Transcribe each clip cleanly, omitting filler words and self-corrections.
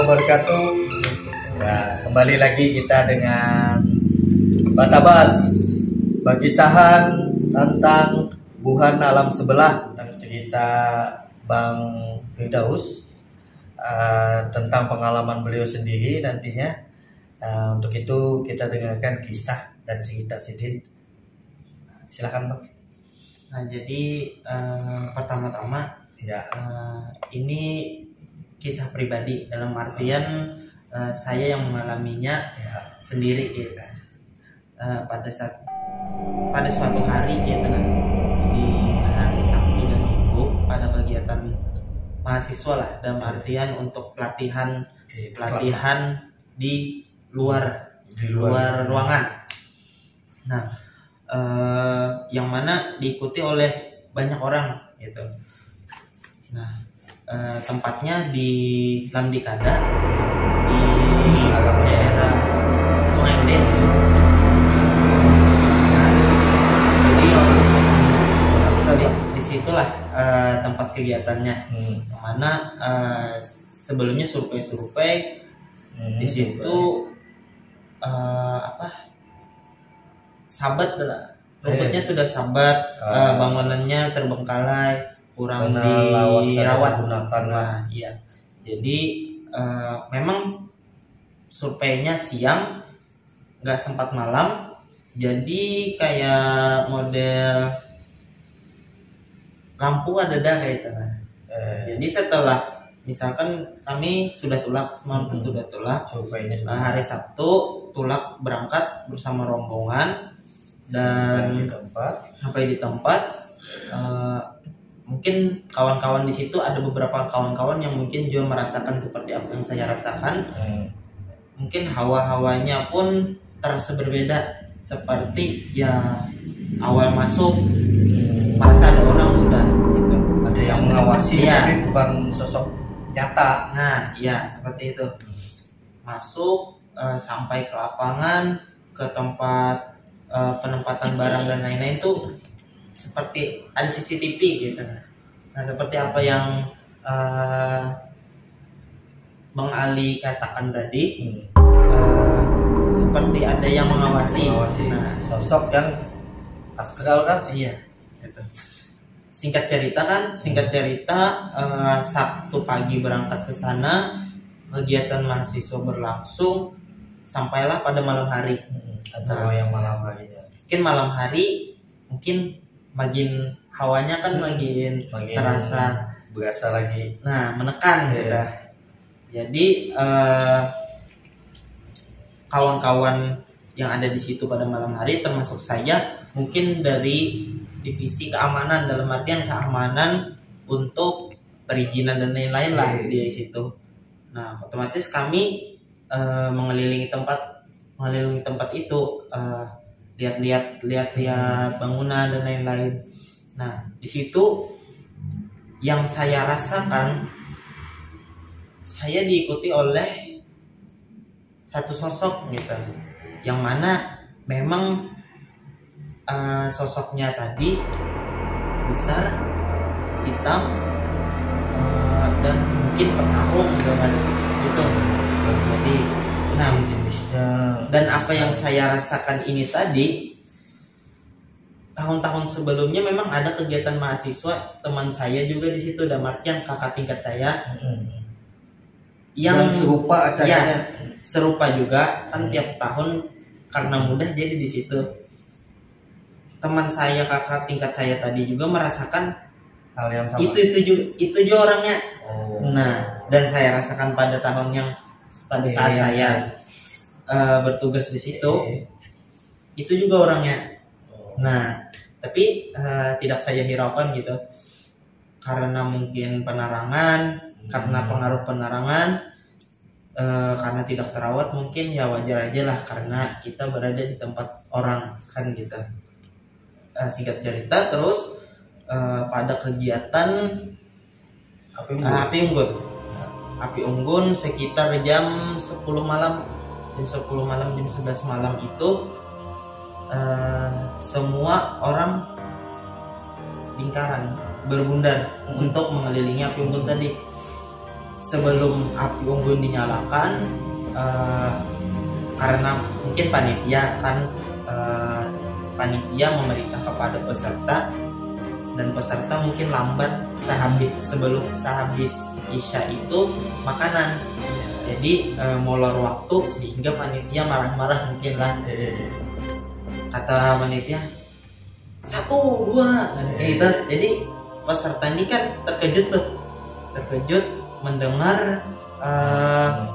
wabarakatuh. Ya, kembali lagi kita dengan Batabas, bagisahan tentang Buhan Alam Sebelah, tentang cerita Bang Firdaus, tentang pengalaman beliau sendiri nantinya. Untuk itu kita dengarkan kisah dan cerita Sidin. Silakan Bang. Nah, jadi pertama-tama Ya. ini kisah pribadi dalam artian saya yang mengalaminya sendiri gitu kan. Pada suatu hari gitu kan, di hari Sabtu dan Minggu pada kegiatan mahasiswa lah, dalam artian untuk pelatihan di luar ruangan. Nah, yang mana diikuti oleh banyak orang gitu. Nah, tempatnya di Lamdikada di daerah Sungai Gede. Nah, jadi disitulah tempat kegiatannya, yang mana sebelumnya survei di situ sabat lah, rumputnya sudah sabat, bangunannya terbengkalai, kurang dirawat. Nah, iya. Jadi memang surveinya siang, nggak sempat malam, jadi kayak model lampu ada dah kayak gitu. Jadi setelah misalkan kami sudah tulak semalam, sudah tulak, hari Sabtu tulak berangkat bersama rombongan dan sampai di tempat. Mungkin kawan-kawan di situ ada beberapa kawan-kawan yang mungkin juga merasakan seperti apa yang saya rasakan. Mungkin hawa-hawanya pun terasa berbeda, seperti ya awal masuk perasaan orang sudah gitu. Ada yang mengawasi, ya, tapi bukan sosok nyata. Nah, ya seperti itu. Masuk sampai ke lapangan, ke tempat penempatan barang dan lain-lain tuh seperti ada CCTV gitu. Nah, seperti apa yang Bang Ali katakan tadi, seperti ada yang mengawasi. Nah, sosok yang astral kan? Iya, gitu. Singkat cerita Sabtu pagi berangkat ke sana, kegiatan mahasiswa berlangsung sampailah pada malam hari. Yang malam hari ya. Mungkin malam hari makin hawanya kan makin berasa lagi. Nah, menekan gitu. Jadi kawan-kawan yang ada di situ pada malam hari, termasuk saya, mungkin dari divisi keamanan, dalam artian keamanan untuk perizinan dan lain-lain lah di situ. Nah, otomatis kami mengelilingi tempat itu, lihat bangunan dan lain-lain. Nah, di situ yang saya rasakan, saya diikuti oleh satu sosok gitu, yang mana memang sosoknya tadi besar, hitam, dan mungkin petarung gitu. Jadi, nah, dan apa yang saya rasakan ini tadi, tahun-tahun sebelumnya memang ada kegiatan mahasiswa teman saya juga di situ, dan artian kakak tingkat saya yang serupa acaranya. Ya, serupa juga kan tiap tahun, karena mudah jadi di situ. Teman saya, kakak tingkat saya tadi juga merasakan hal yang sama. Itu juga orangnya. Nah, dan saya rasakan pada tahun yang pada saat saya bertugas di situ, itu juga orangnya. Nah, tapi tidak saya hiraukan gitu, karena mungkin penerangan, karena pengaruh penerangan, karena tidak terawat, mungkin ya wajar aja lah, karena kita berada di tempat orang kan gitu. Singkat cerita, terus pada kegiatan api unggun sekitar jam 10 malam, jam 11 malam itu semua orang lingkaran berbundar untuk mengelilingi api unggun tadi. sebelum api unggun dinyalakan, karena mungkin panitia kan, panitia memerintah kepada peserta, dan peserta mungkin lambat sehabis isya itu makanan, jadi molor waktu sehingga panitia marah-marah mungkin lah. Kata panitia 1, 2 kayak gitu. Jadi peserta ini kan terkejut mendengar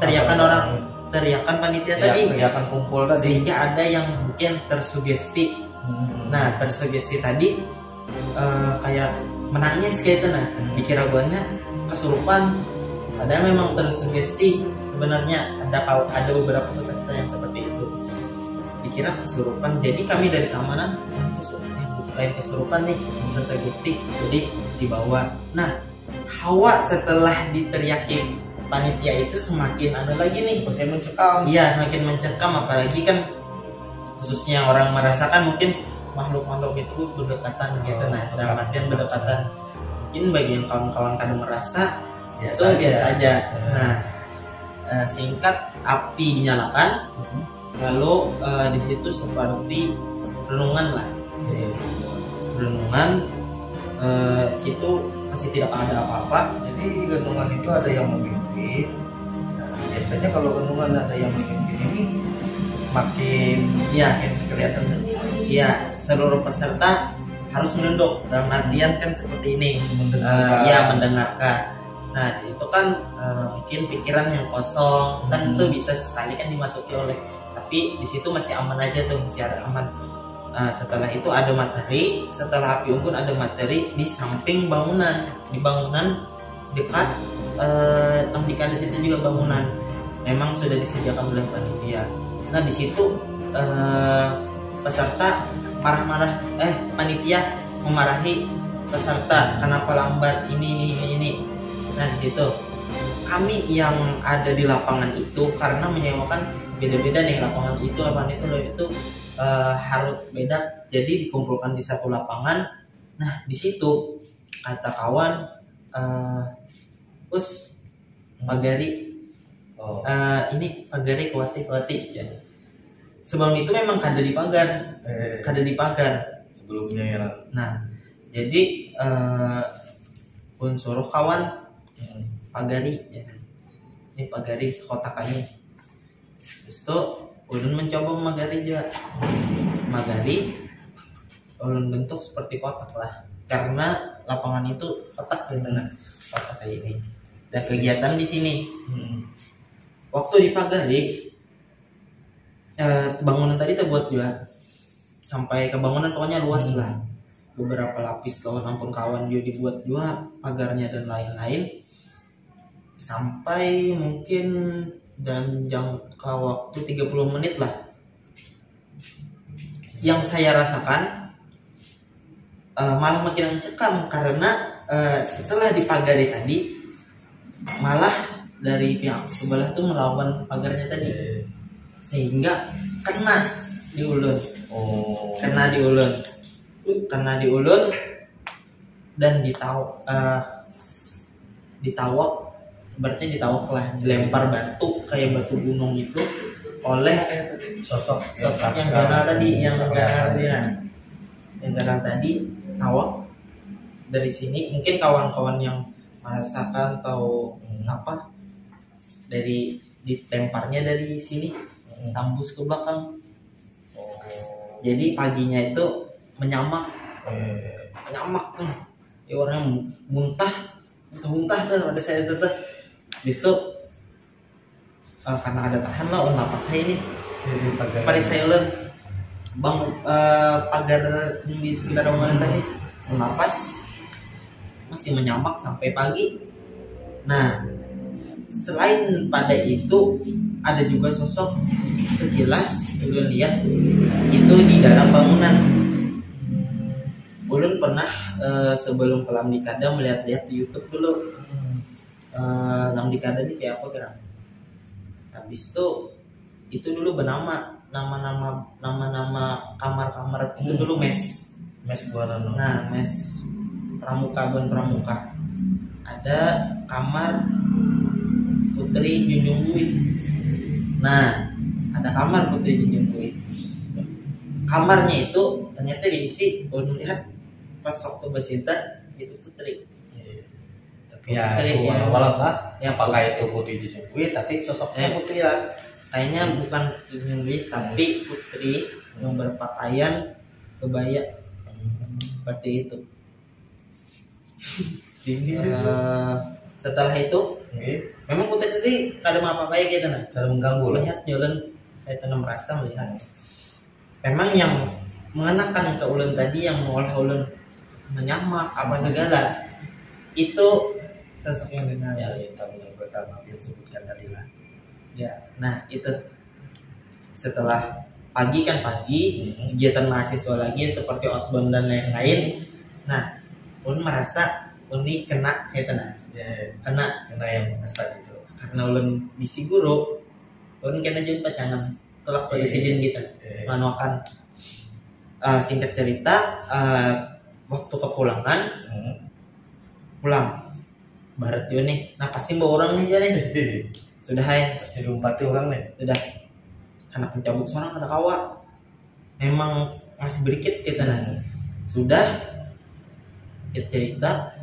teriakan panitia tadi, teriakan kumpul tadi, sehingga ada yang mungkin tersugesti. Nah, tersugesti tadi kayak menangis kayak itu. Nah, dikira guanya kesurupan, padahal memang tersugesti. Sebenarnya ada beberapa peserta yang seperti itu, dikira kesurupan. Jadi kami dari keamanan lain kesurupan nih, tersugesti, jadi dibawa. Nah, Hawa setelah diteriaki panitia itu semakin lagi nih, semakin mencekam. Iya, semakin mencekam, apalagi kan khususnya orang merasakan mungkin makhluk-makhluk itu berdekatan gitu. Nah, dalam artian berdekatan, mungkin bagi yang kawan-kawan kadang merasa itu biasa aja. Nah, singkat, api dinyalakan, lalu di situ seperti renungan lah, renungan. Situ masih tidak ada apa-apa. Jadi renungan itu ada yang memimpin. Nah, biasanya kalau renungan ada yang memimpin ini makin kelihatan. Iya, seluruh peserta harus menunduk. Dalam artian kan seperti ini, mendengarkan. Nah, itu kan mungkin pikiran yang kosong kan itu bisa sekali kan dimasuki oleh, tapi di situ masih aman aja tuh, masih ada aman. Nah, setelah itu ada materi, setelah api unggun ada materi di samping bangunan, di bangunan dekat di situ juga bangunan memang sudah disediakan oleh panitia. Nah, di situ peserta marah-marah, panitia memarahi peserta kenapa lambat ini. Nah, di situ kami yang ada di lapangan itu, karena menyewakan beda-beda nih, lapangan itu harus beda, jadi dikumpulkan di satu lapangan. Nah, di situ kata kawan, pagari, ini pagari kuati ya. Sebelum itu memang kada di pagar sebelumnya ya. Nah, jadi pun suruh kawan pagari ya. Ini pagari sekotak kami. Terus itu ulun mencoba magari juga. Magari ulun bentuk seperti kotak lah, karena lapangan itu kotak gitu, kotak kayak ini. Dan kegiatan di sini. Waktu di pagari, bangunan tadi terbuat juga sampai ke bangunan, pokoknya luas lah, beberapa lapis kawan juga dibuat juga pagarnya dan lain-lain, sampai mungkin dan jangka waktu 30 menit lah. Yang saya rasakan malah makin mencekam, karena setelah dipagari tadi malah dari pihak sebelah tuh melawan pagarnya tadi, sehingga kena di ulun, kena di ulun dan ditawak, berarti ditawak lah, dilempar batu kayak batu gunung itu oleh sosok yang kenal tadi, tawak dari sini. Mungkin kawan-kawan yang merasakan tahu apa, dari ditemparnya dari sini tembus ke belakang. Jadi paginya itu menyamak nih, ya orang muntah tuh pada saya tuh. Habis itu karena ada tahan lah napas saya ini, pada saya ulun pagar di sekitar bangunan tadi, napas masih menyamak sampai pagi. Nah, selain pada itu ada juga sosok sekilas ulun lihat itu di dalam bangunan. Ulun pernah sebelum ke Lamdikada melihat-lihat di YouTube dulu. Lamdikada ini kayak apa kira? Habis itu dulu bernama nama kamar-kamar itu dulu mes buana. Nah, mes pramuka. Ada kamar Putri Junjung Bui. Nah, ada kamar Putri Junjung Bui. Kamarnya itu ternyata diisi, ulun lihat pas waktu bersinta itu Putri. Tapi ya Putri, itu ya. walau lah. Ya, Apakah itu Putri Junjung Bui, tapi sosoknya Putri lah. kayaknya bukan Putri Junjung Bui, tapi Putri yang berpakaian kebaya seperti itu. Setelah itu memang Putri tadi kada mau apa-apa gitu nah. Kalau mengganggu lah. Melihat jalan kayak tanam merasa melihat. Memang yang mengenakan ke ulun tadi yang mengolah ulun menyamak apa segala itu sosok yang benar. Ya, itu yang pertama yang sebutkan tadi lah. Ya, nah itu setelah pagi kan kegiatan mahasiswa lagi seperti outbound dan lain-lain. Nah, ulun merasa ulun kena kayak tenang. Ya, Kena yang mengesat itu. karena ulun bisi guru, ulun kena jumpa jangan tolak presiden gitu. Manuakan singkat cerita waktu kepulangan pulang barat yo nih. Nah pasti bawa orang nih jadi. Sudah hai Pasti diumpati orang nih. sudah anak pencabut seorang ada kawa memang masih berikit kita nah sudah kita cerita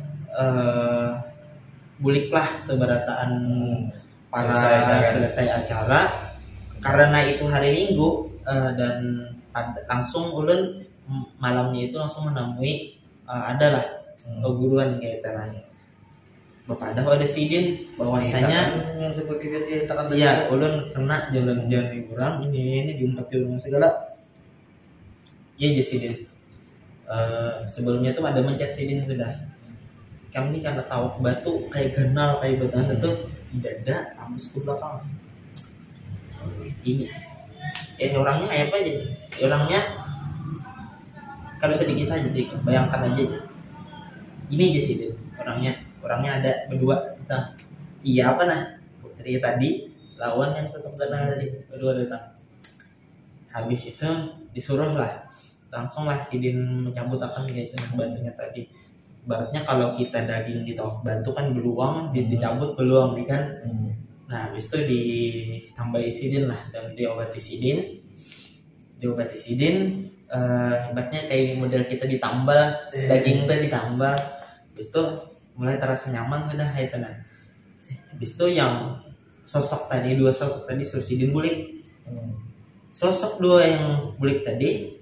buliklah seberataan para selesai acara karena itu hari Minggu dan langsung ulun malamnya itu langsung menemui adalah perguruan kayak caranya Bapak ada sidin bahwasanya yang seperti dia ceritakan tadi. iya ulun kena jalan-jalan liburan ini diumpati rumah segala iya aja sidin sebelumnya tuh ada mencet sidin sudah kami karena tahu batu kayak kenal kayak batuan itu di dada kampus ke belakang ini orangnya kayak apa aja orangnya kalau sedikit saja sih bayangkan aja ini aja sidin orangnya ada berdua datang iya apa nah Putri tadi lawan yang sosok datang tadi berdua datang habis itu disuruh lah langsung lah sidin mencabut akan gitu batunya tadi baratnya kalau kita daging di tahu batu kan beluang dicabut beluang kan nah habis itu ditambahi sidin lah dan diobati sidin ibaratnya kayak model kita ditambal daging itu ditambal habis itu mulai terasa nyaman sudah itu nah habis itu yang dua sosok tadi suruh sidin bulik sosok dua yang bulik tadi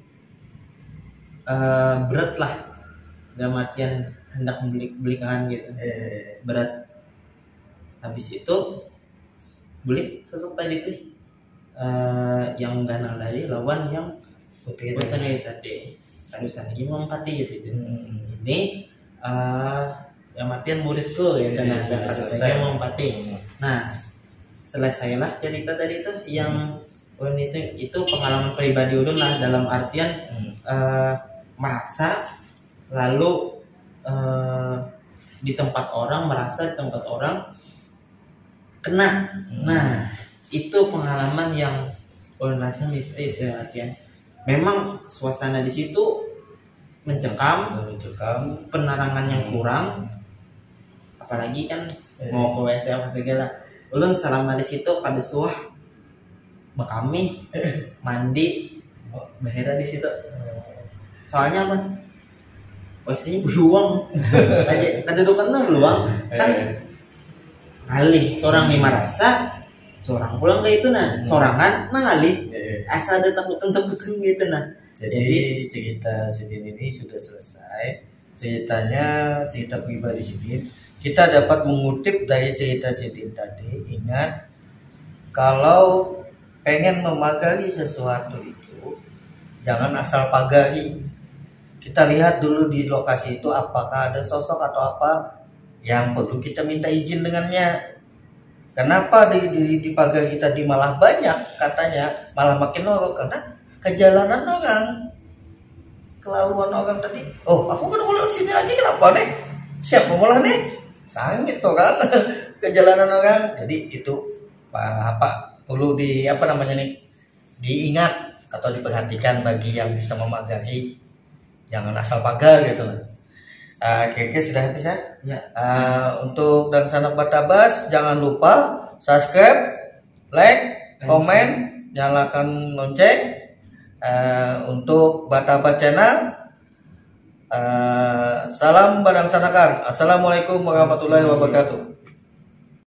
berat lah dalam artian hendak belikan gitu berat habis itu bulik sosok tadi tuh yang ganal dari lawan yang putri tadi harusan lagi mengempati gitu ini yang artian muridku ya dan harus saya mengempati nah selesailah cerita tadi tuh yang itu pengalaman pribadi ulun lah dalam artian merasa lalu di tempat orang merasa di tempat orang kena nah itu pengalaman yang rasa mistis ya artian memang suasana di situ mencekam penerangan yang kurang apalagi kan mau ke WC apa segala ulun selama di situ kada suah bekami mandi bahera di situ soalnya apa WC-nya beluang aja kedudukannya beluang kan ngalih seorang lima rasa seorang pulang ke itu nah sorangan ngalih asal ada takutan gitu nah jadi cerita Sidin ini sudah selesai cerita pribadi Sidin kita dapat mengutip dari cerita Sidin tadi ingat kalau pengen memagari sesuatu itu jangan asal pagari kita lihat dulu di lokasi itu apakah ada sosok atau apa yang perlu kita minta izin dengannya. Kenapa di pagar kita di malah banyak katanya malah makin norok karena kejalanan orang kelaluan orang tadi. Oh aku kan mau sini lagi kenapa nih? Siapa mulai nih? Sangit tuh kan kejalanan orang. Jadi itu apa perlu diingat atau diperhatikan bagi yang bisa memagari jangan asal pagar gitu. Oke sudah habis ya. Untuk dan sanak batabas jangan lupa subscribe, like, komen, nyalakan lonceng. Untuk Batabas Channel. Salam Badang Sanakan. Assalamualaikum warahmatullahi wabarakatuh.